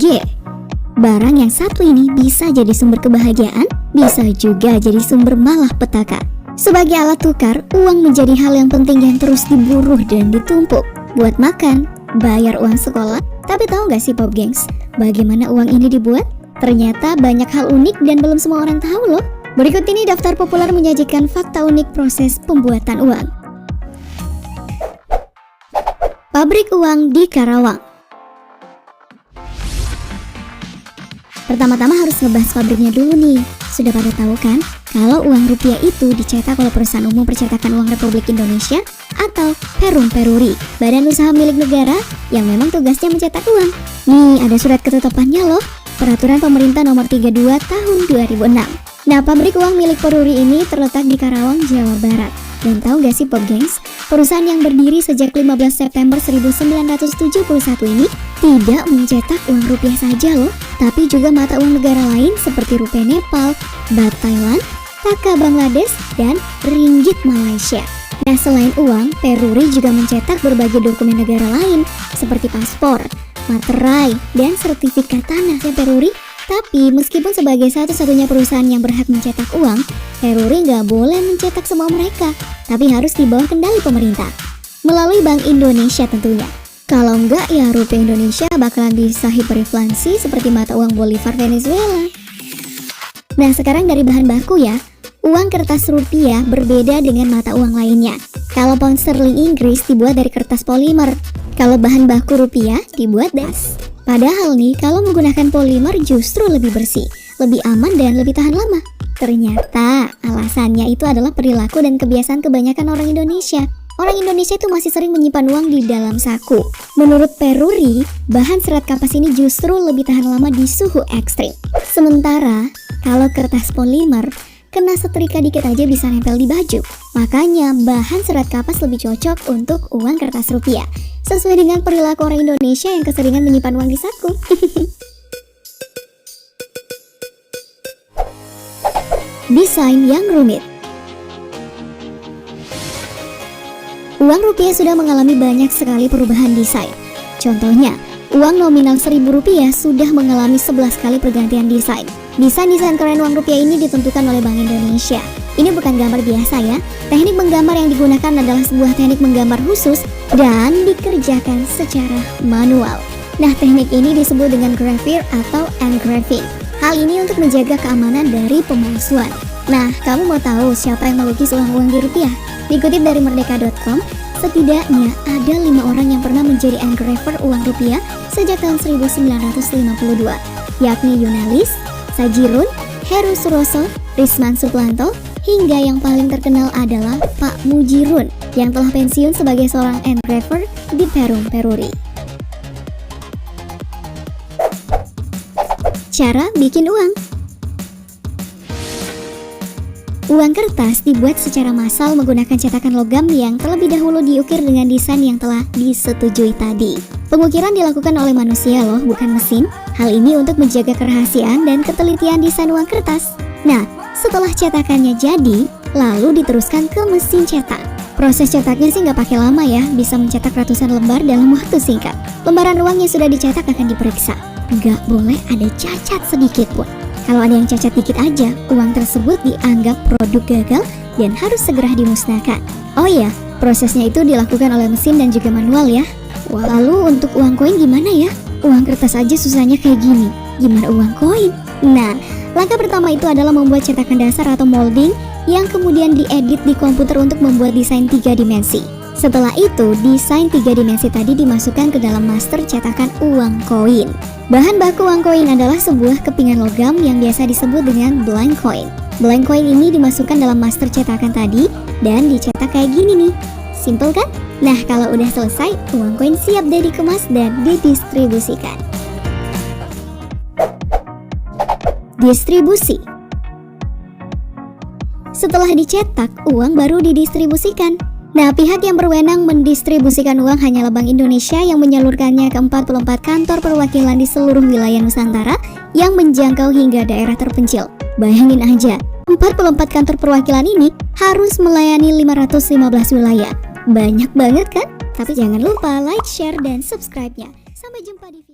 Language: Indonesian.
G. Barang yang satu ini bisa jadi sumber kebahagiaan, bisa juga jadi sumber malapetaka. Sebagai alat tukar, uang menjadi hal yang penting yang terus diburu dan ditumpuk. Buat makan, bayar uang sekolah. Tapi tahu gak sih Pop Gengs, bagaimana uang ini dibuat? Ternyata banyak hal unik dan belum semua orang tahu loh. Berikut ini daftar populer menyajikan fakta unik proses pembuatan uang. Pabrik uang di Karawang. Pertama-tama harus ngebahas pabriknya dulu nih. Sudah pada tahu kan, kalau uang rupiah itu dicetak oleh Perusahaan Umum Percetakan Uang Republik Indonesia atau Perum Peruri, badan usaha milik negara yang memang tugasnya mencetak uang. Nih, ada surat ketetapannya loh, Peraturan Pemerintah Nomor 32 Tahun 2006. Nah, pabrik uang milik Peruri ini terletak di Karawang, Jawa Barat. Dan tahu gak sih Pop Gengs, perusahaan yang berdiri sejak 15 September 1971 ini tidak mencetak uang rupiah saja loh, tapi juga mata uang negara lain seperti rupiah Nepal, baht Thailand, taka Bangladesh, dan ringgit Malaysia. Nah, selain uang, Peruri juga mencetak berbagai dokumen negara lain seperti paspor, materai, dan sertifikat tanah ya Peruri. Tapi meskipun sebagai satu-satunya perusahaan yang berhak mencetak uang, Peruri nggak boleh mencetak semua mereka, tapi harus di bawah kendali pemerintah melalui Bank Indonesia tentunya. Kalau nggak ya rupiah Indonesia bakalan bisa hiperinflasi seperti mata uang Bolivar Venezuela. Nah, sekarang dari bahan baku ya. Uang kertas rupiah berbeda dengan mata uang lainnya. Kalau pound sterling Inggris dibuat dari kertas polimer, kalau bahan baku rupiah dibuat dari Padahal nih, kalau menggunakan polimer justru lebih bersih, lebih aman dan lebih tahan lama. Ternyata alasannya itu adalah perilaku dan kebiasaan kebanyakan orang Indonesia. Orang Indonesia itu masih sering menyimpan uang di dalam saku. Menurut Peruri, bahan serat kapas ini justru lebih tahan lama di suhu ekstrim. Sementara, kalau kertas polimer, kena setrika dikit aja bisa nempel di baju. Makanya bahan serat kapas lebih cocok untuk uang kertas rupiah, sesuai dengan perilaku orang Indonesia yang keseringan menyimpan uang di saku. Desain yang rumit. Uang rupiah sudah mengalami banyak sekali perubahan desain. Contohnya, uang nominal Rp1.000 sudah mengalami 11 kali pergantian desain. Desain-desain keren uang rupiah ini ditentukan oleh Bank Indonesia. Ini bukan gambar biasa ya. Teknik menggambar yang digunakan adalah sebuah teknik menggambar khusus dan dikerjakan secara manual. Nah, teknik ini disebut dengan gravure atau engraving. Hal ini untuk menjaga keamanan dari pemalsuan. Nah, kamu mau tahu siapa yang melukis uang-uang di rupiah? Dikutip dari merdeka.com, setidaknya ada 5 orang yang pernah menjadi engraver uang rupiah sejak tahun 1952, yakni Yunalis, Sajirun, Heru Suroso, Risman Suplanto, hingga yang paling terkenal adalah Pak Mujirun yang telah pensiun sebagai seorang engraver di Perum Peruri. Cara bikin uang. Uang kertas dibuat secara massal menggunakan cetakan logam yang terlebih dahulu diukir dengan desain yang telah disetujui tadi. Pengukiran dilakukan oleh manusia loh, bukan mesin. Hal ini untuk menjaga kerahasiaan dan ketelitian desain uang kertas. Nah, setelah cetakannya jadi, lalu diteruskan ke mesin cetak. Proses cetaknya sih nggak pakai lama ya, bisa mencetak ratusan lembar dalam waktu singkat. Lembaran uang yang sudah dicetak akan diperiksa. Nggak boleh ada cacat sedikit pun. Kalau ada yang cacat dikit aja, uang tersebut dianggap produk gagal dan harus segera dimusnahkan. Oh iya, prosesnya itu dilakukan oleh mesin dan juga manual ya. Lalu untuk uang koin gimana ya? Uang kertas aja susahnya kayak gini, gimana uang koin? Nah, langkah pertama itu adalah membuat cetakan dasar atau molding yang kemudian diedit di komputer untuk membuat desain 3 dimensi. Setelah itu, desain 3 dimensi tadi dimasukkan ke dalam master cetakan uang koin. Bahan baku uang koin adalah sebuah kepingan logam yang biasa disebut dengan blank coin. Blank coin ini dimasukkan dalam master cetakan tadi dan dicetak kayak gini nih. Simple kan? Nah, kalau udah selesai, uang koin siap deh dikemas dan didistribusikan. Distribusi. Setelah dicetak, uang baru didistribusikan. Nah, pihak yang berwenang mendistribusikan uang hanyalah Bank Indonesia yang menyalurkannya ke 44 kantor perwakilan di seluruh wilayah Nusantara yang menjangkau hingga daerah terpencil. Bayangin aja, 44 kantor perwakilan ini harus melayani 515 wilayah. Banyak banget kan? Tapi jangan lupa like, share, dan subscribe-nya. Sampai jumpa di video